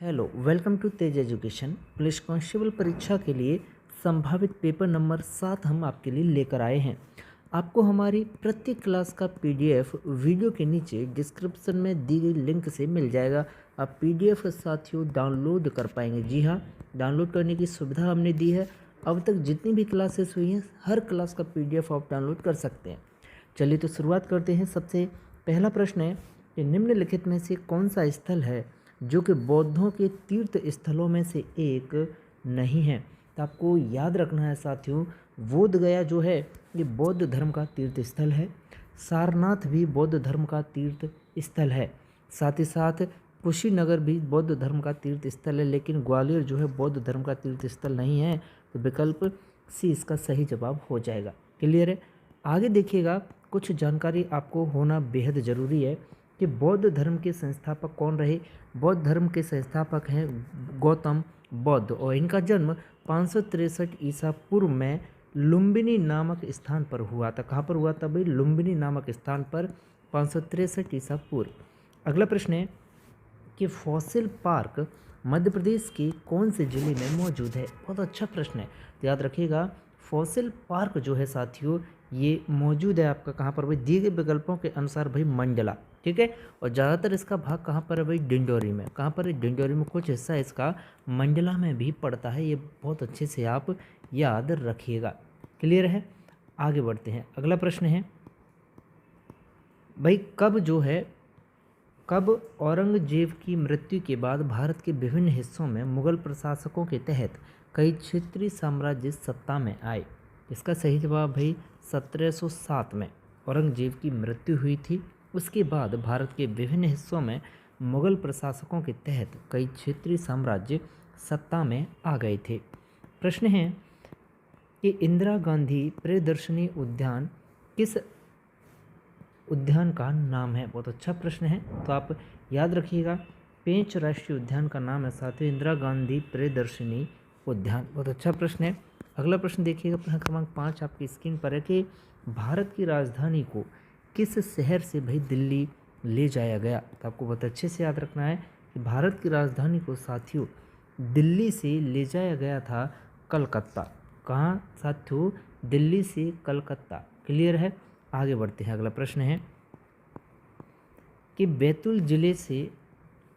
Hello, welcome to Tej education. Police constable परीक्षा के लिए संभावित पेपर नंबर 7 हम आपके लिए लेकर आए हैं। आपको हमारी प्रत्येक क्लास का पीडीएफ वीडियो के नीचे डिस्क्रिप्शन में दी गई लिंक से मिल जाएगा। आप पीडीएफ साथियों डाउनलोड कर पाएंगे। जी हाँ, डाउनलोड करने की सुविधा हमने दी है। अब तक जितनी भी क्लासेस हुई हैं, हर क्लास का पीडीएफ आप डाउनलोड कर सकते हैं। चलिए तो शुरुआत करते हैं। सबसे पहला प्रश्न है कि निम्नलिखित में से कौन सा स्थल है जो कि बौद्धों के तीर्थ स्थलों में से एक नहीं है। तो आपको याद रखना है साथियों, बोध गया जो है ये बौद्ध धर्म का तीर्थ स्थल है। सारनाथ भी बौद्ध धर्म का तीर्थ स्थल है। साथ ही साथ कुशीनगर भी बौद्ध धर्म का तीर्थ स्थल है, लेकिन ग्वालियर जो है बौद्ध धर्म का तीर्थ स्थल नहीं है। तो विकल्प सी इसका सही जवाब हो जाएगा। क्लियर है। आगे देखिएगा, कुछ जानकारी आपको होना बेहद ज़रूरी है कि बौद्ध धर्म के संस्थापक कौन रहे। बौद्ध धर्म के संस्थापक हैं गौतम बुद्ध और इनका जन्म 563 ईसा पूर्व में लुम्बिनी नामक स्थान पर हुआ था। कहाँ पर हुआ था भाई? लुम्बिनी नामक स्थान पर 563 ईसा पूर्व। अगला प्रश्न है कि फॉसिल पार्क मध्य प्रदेश के कौन से जिले में मौजूद है? बहुत अच्छा प्रश्न है। तो याद रखिएगा, फॉसिल पार्क जो है साथियों ये मौजूद है आपका कहाँ पर भाई? दिए गए विकल्पों के अनुसार भाई मंडला, ठीक है। और ज़्यादातर इसका भाग कहाँ पर है भाई? डिंडोरी में। कहाँ पर है? डिंडोरी में। कुछ हिस्सा इसका मंडला में भी पड़ता है। ये बहुत अच्छे से आप याद रखिएगा। क्लियर है। आगे बढ़ते हैं। अगला प्रश्न है भाई, कब औरंगजेब की मृत्यु के बाद भारत के विभिन्न हिस्सों में मुगल प्रशासकों के तहत कई क्षेत्रीय साम्राज्य सत्ता में आए? इसका सही जवाब भाई 1707 में औरंगजेब की मृत्यु हुई थी। उसके बाद भारत के विभिन्न हिस्सों में मुगल प्रशासकों के तहत कई क्षेत्रीय साम्राज्य सत्ता में आ गए थे। प्रश्न है कि इंदिरा गांधी प्रियदर्शनी उद्यान किस उद्यान का नाम है? बहुत अच्छा प्रश्न है। तो आप याद रखिएगा, पेंच राष्ट्रीय उद्यान का नाम है साथियों इंदिरा गांधी प्रियदर्शनी उद्यान। बहुत अच्छा प्रश्न है। अगला प्रश्न देखिएगा, प्रश्न क्रमांक 5 आपकी स्क्रीन पर है कि भारत की राजधानी को किस शहर से भाई दिल्ली ले जाया गया? तो आपको बहुत अच्छे से याद रखना है कि भारत की राजधानी को साथियों दिल्ली से ले जाया गया था कलकत्ता। कहाँ साथियों? दिल्ली से कलकत्ता। क्लियर है। आगे बढ़ते हैं। अगला प्रश्न है कि बैतूल जिले से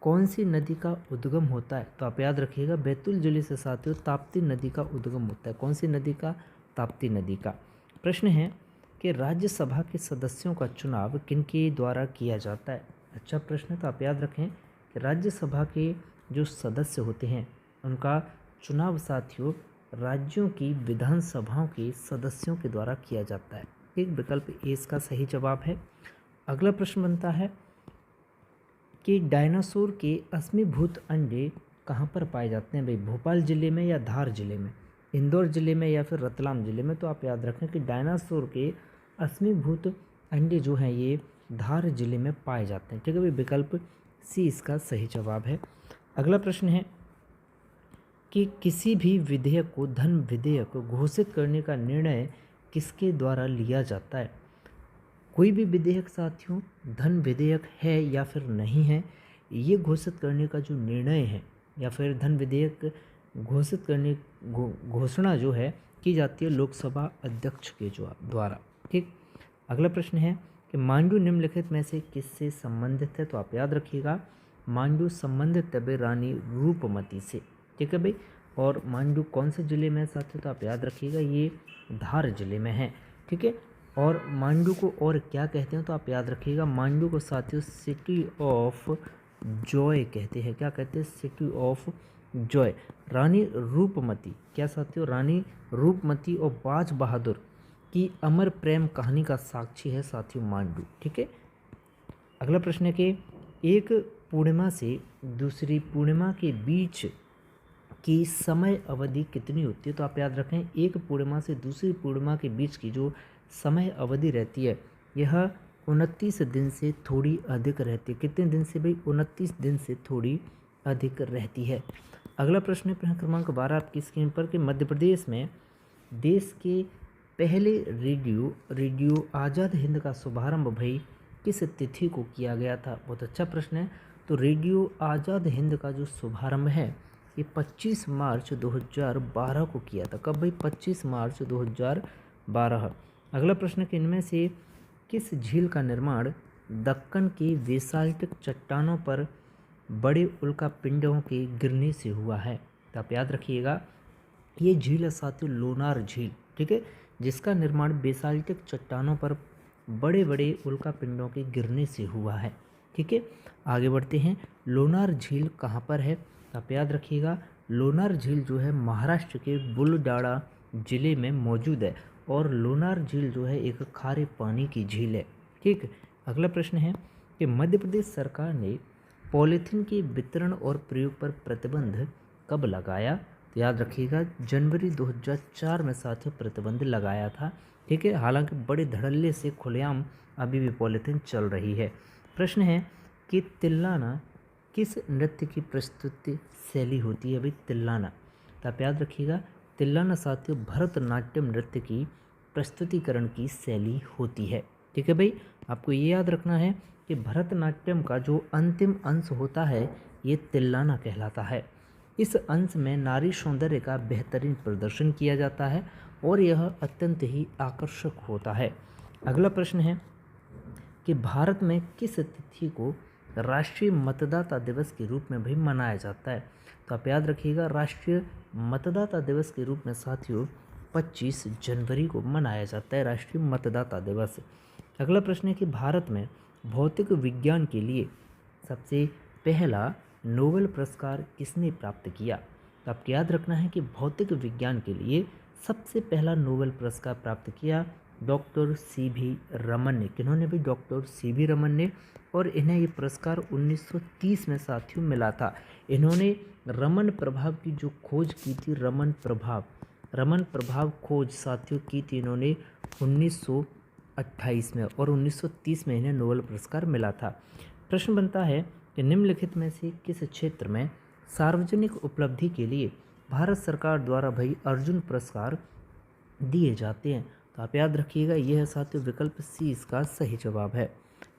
कौन सी नदी का उद्गम होता है? तो आप याद रखिएगा, बैतूल जिले से साथियों ताप्ती नदी का उद्गम होता है। कौन सी नदी का? ताप्ती नदी का। प्रश्न है कि राज्यसभा के सदस्यों का चुनाव किनके द्वारा किया जाता है? अच्छा प्रश्न है। तो आप याद रखें कि राज्यसभा के जो सदस्य होते हैं उनका चुनाव साथियों राज्यों की विधानसभाओं के सदस्यों के द्वारा किया जाता है। एक विकल्प ए इसका सही जवाब है। अगला प्रश्न बनता है कि डायनासोर के अश्मीभूत अंडे कहाँ पर पाए जाते हैं भाई? भोपाल जिले में या धार जिले में, इंदौर जिले में या फिर रतलाम जिले में? तो आप याद रखें कि डायनासोर के अश्मीभूत अंडे जो हैं ये धार जिले में पाए जाते हैं। ठीक है भाई, विकल्प सी इसका सही जवाब है। अगला प्रश्न है कि किसी भी विधेयक को धन विधेयक घोषित करने का निर्णय किसके द्वारा लिया जाता है? कोई भी विधेयक साथियों धन विधेयक है या फिर नहीं है, ये घोषित करने का जो निर्णय है या फिर धन विधेयक घोषित करने घोषणा जो है की जाती है लोकसभा अध्यक्ष के द्वारा। ठीक। अगला प्रश्न है कि मांडू निम्नलिखित में से किससे संबंधित है? तो आप याद रखिएगा, मांडू संबंधित है रानी रूपमती से। ठीक है भाई। और मांडू कौन से जिले में है साथियों? तो आप याद रखिएगा ये धार जिले में है। ठीक है। और मांडू को और क्या कहते हैं? तो आप याद रखिएगा, मांडू को साथियों सिटी ऑफ जॉय कहते हैं। क्या कहते हैं? City of joy. Rani Roopmati क्या साथियों? रानी रूपमती और बाज बहादुर की अमर प्रेम कहानी का साक्षी है साथियों मांडू। ठीक है। अगला प्रश्न है कि एक पूर्णिमा से दूसरी पूर्णिमा के बीच की समय अवधि कितनी होती है? तो आप याद रखें, एक पूर्णिमा से दूसरी पूर्णिमा के बीच की जो समय अवधि रहती है यह 29 दिन से थोड़ी अधिक रहती है। कितने दिन से भाई? 29 दिन से थोड़ी अधिक रहती है। अगला प्रश्न है प्रश्न क्रमांक 12 आपकी स्क्रीन पर कि मध्य प्रदेश में देश के पहले रेडियो आज़ाद हिंद का शुभारंभ भाई किस तिथि को किया गया था? बहुत अच्छा प्रश्न है। तो रेडियो आज़ाद हिंद का जो शुभारंभ है ये 25 मार्च 2012 को किया था। कब भाई? 25 मार्च 2012। अगला प्रश्न कि इनमें से किस झील का निर्माण दक्कन की बेसाल्टिक चट्टानों पर बड़े उल्कापिंडों के गिरने से हुआ है? तो आप याद रखिएगा ये झील है साथियों लोनार झील, ठीक है, जिसका निर्माण बेसाल्टिक चट्टानों पर बड़े बड़े उल्कापिंडों के गिरने से हुआ है। ठीक है, आगे बढ़ते हैं। लोनार झील कहाँ पर है? तो आप याद रखिएगा लोनार झील जो है महाराष्ट्र के बुलडाणा जिले में मौजूद है और लोनार झील जो है एक खारे पानी की झील है। ठीक, अगला प्रश्न है कि मध्य प्रदेश सरकार ने पॉलीथीन के वितरण और प्रयोग पर प्रतिबंध कब लगाया? तो याद रखिएगा जनवरी 2004 में साथियों प्रतिबंध लगाया था। ठीक है, हालांकि बड़े धड़ल्ले से खुलेआम अभी भी पॉलीथीन चल रही है। प्रश्न है कि तिल्लाना किस नृत्य की प्रस्तुति शैली होती है? भाई तिल्लाना, तो आप याद रखिएगा तिल्लाना साथियों भरतनाट्यम नृत्य की प्रस्तुतिकरण की शैली होती है। ठीक है भाई, आपको ये याद रखना है कि भरतनाट्यम का जो अंतिम अंश होता है ये तिल्लाना कहलाता है। इस अंश में नारी सौंदर्य का बेहतरीन प्रदर्शन किया जाता है और यह अत्यंत ही आकर्षक होता है। अगला प्रश्न है कि भारत में किस तिथि को राष्ट्रीय मतदाता दिवस के रूप में भी मनाया जाता है? तो आप याद रखिएगा राष्ट्रीय मतदाता दिवस के रूप में साथियों 25 जनवरी को मनाया जाता है राष्ट्रीय मतदाता दिवस। अगला प्रश्न है कि भारत में भौतिक विज्ञान के लिए सबसे पहला नोबेल पुरस्कार किसने प्राप्त किया? तो आपको याद रखना है कि भौतिक विज्ञान के लिए सबसे पहला नोबेल पुरस्कार प्राप्त किया डॉक्टर सी.वी. रमन ने। किन्होंने भी? Doctor CV. रमन ने। और इन्हें ये पुरस्कार 1930 में साथियों मिला था। इन्होंने रमन प्रभाव की जो खोज की थी, रमन प्रभाव खोज साथियों की थी इन्होंने 1928 में और 1930 में इन्हें नोबेल पुरस्कार मिला था। प्रश्न बनता है कि निम्नलिखित में से किस क्षेत्र में सार्वजनिक उपलब्धि के लिए भारत सरकार द्वारा भाई अर्जुन पुरस्कार दिए जाते हैं? तो आप याद रखिएगा यह है साथियों विकल्प सी इसका सही जवाब है।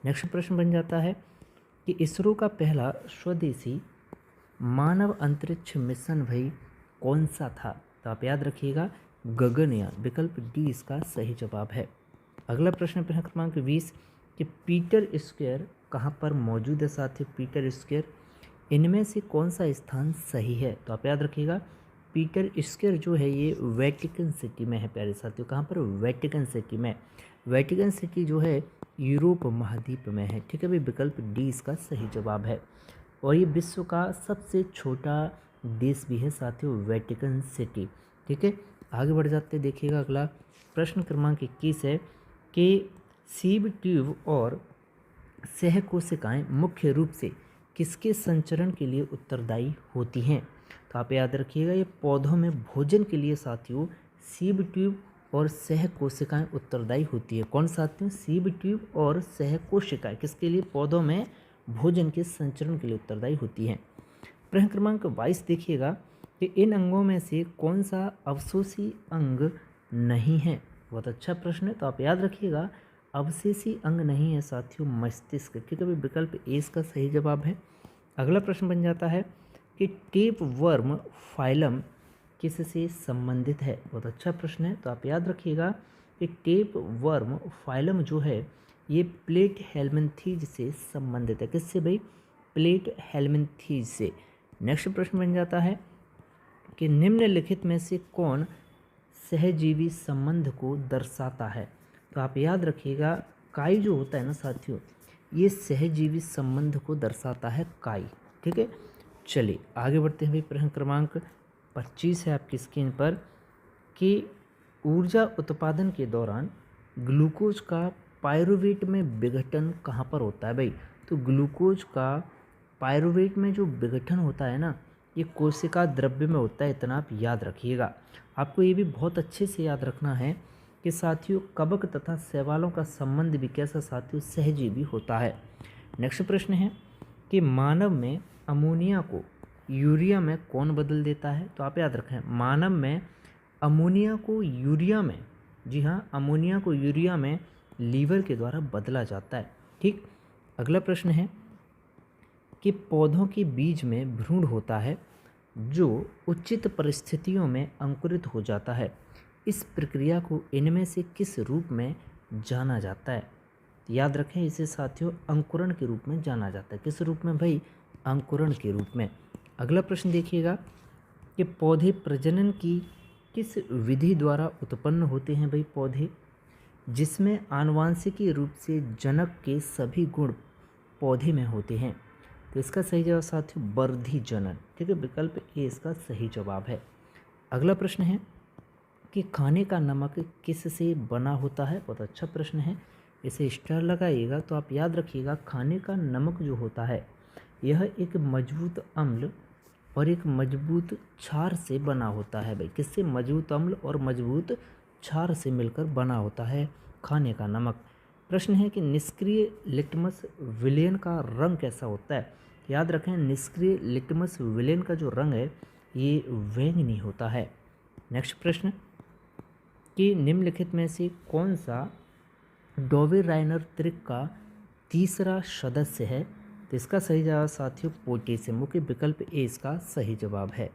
नेक्स्ट प्रश्न बन जाता है कि इसरो का पहला स्वदेशी मानव अंतरिक्ष मिशन भाई कौन सा था? तो आप याद रखिएगा गगनयान, विकल्प डी इसका सही जवाब है। अगला प्रश्न क्रमांक 20 कि पीटर स्क्वायर कहाँ पर मौजूद है साथियों? पीटर स्क्वायर, इनमें से कौन सा स्थान सही है? तो आप याद रखिएगा पीटर स्क्वायर जो है ये वेटिकन सिटी में है प्यारे साथियों। कहाँ पर? वेटिकन सिटी में। वेटिकन सिटी जो है यूरोप महाद्वीप में है। ठीक है भाई, विकल्प डी इसका सही जवाब है। और ये विश्व का सबसे छोटा देश भी है साथियों वेटिकन सिटी। ठीक है, आगे बढ़ जाते देखिएगा अगला प्रश्न क्रमांक 21 है कि सीब ट्यूब और सहकोशिकाएं मुख्य रूप से किसके संचरण के लिए उत्तरदायी होती हैं? तो आप याद रखिएगा ये पौधों में भोजन के लिए साथियों सीब ट्यूब और सहकोशिकाएं उत्तरदायी होती है। कौन साथियों? सीब ट्यूब और सहकोशिकाएं किसके लिए? पौधों में भोजन के संचरण के लिए उत्तरदायी होती हैं। प्रश्न क्रमांक 22 देखिएगा कि इन अंगों में से कौन सा अवशोषी अंग नहीं है? बहुत अच्छा प्रश्न है, तो आप याद रखिएगा अवशेषी अंग नहीं है साथियों मस्तिष्क। ठीक है, विकल्प ए इसका सही जवाब है। अगला प्रश्न बन जाता है कि टेप वर्म फाइलम किससे संबंधित है? बहुत अच्छा प्रश्न है, तो आप याद रखिएगा कि टेप वर्म फाइलम जो है ये प्लेट हेलमिन्थीज से संबंधित है। किससे भाई? प्लेट हेलमिन्थीज से। नेक्स्ट प्रश्न बन जाता है कि निम्नलिखित में से कौन सहजीवी संबंध को दर्शाता है? तो आप याद रखिएगा काई जो होता है ना साथियों ये सहजीवी संबंध को दर्शाता है काई। ठीक है, चलिए आगे बढ़ते हैं भाई। प्रश्न क्रमांक 25 है आपकी स्क्रीन पर कि ऊर्जा उत्पादन के दौरान ग्लूकोज का पायरुवेट में विघटन कहाँ पर होता है भाई? तो ग्लूकोज का पायरुवेट में जो विघटन होता है ना ये कोशिका द्रव्य में होता है, इतना आप याद रखिएगा। आपको ये भी बहुत अच्छे से याद रखना है कि साथियों कवक तथा शैवालों का संबंध भी कैसा साथियों सहजीवी होता है। नेक्स्ट प्रश्न है कि मानव में अमोनिया को यूरिया में कौन बदल देता है? तो आप याद रखें मानव में अमोनिया को यूरिया में, जी हाँ अमोनिया को यूरिया में लीवर के द्वारा बदला जाता है। ठीक, अगला प्रश्न है कि पौधों के बीज में भ्रूण होता है जो उचित परिस्थितियों में अंकुरित हो जाता है। इस प्रक्रिया को इनमें से किस रूप में जाना जाता है? याद रखें, इसे साथियों अंकुरण के रूप में जाना जाता है। किस रूप में भाई? अंकुरण के रूप में। अगला प्रश्न देखिएगा कि पौधे प्रजनन की किस विधि द्वारा उत्पन्न होते हैं भाई पौधे? जिसमें आनुवांशिकी रूप से जनक के सभी गुण पौधे में होते हैं। तो इसका सही जवाब साथियों वर्धी जनन। ठीक है, विकल्प ए इसका सही जवाब है। अगला प्रश्न है कि खाने का नमक किससे बना होता है? बहुत अच्छा प्रश्न है, इसे स्टार लगाइएगा तो आप याद रखिएगा। खाने का नमक जो होता है यह एक मजबूत अम्ल और एक मजबूत क्षार से बना होता है भाई। किससे? मजबूत अम्ल और मजबूत क्षार से मिलकर बना होता है खाने का नमक। प्रश्न है कि निष्क्रिय लिटमस विलेन का रंग कैसा होता है? याद रखें, निष्क्रिय लिटमस विलेन का जो रंग है ये बैंगनी होता है। नेक्स्ट प्रश्न कि निम्नलिखित में से कौन सा डोवेराइनर त्रिक का तीसरा सदस्य है? तो इसका सही जवाब साथियों पोटेशियम। मुख्य विकल्प ए इसका सही जवाब है।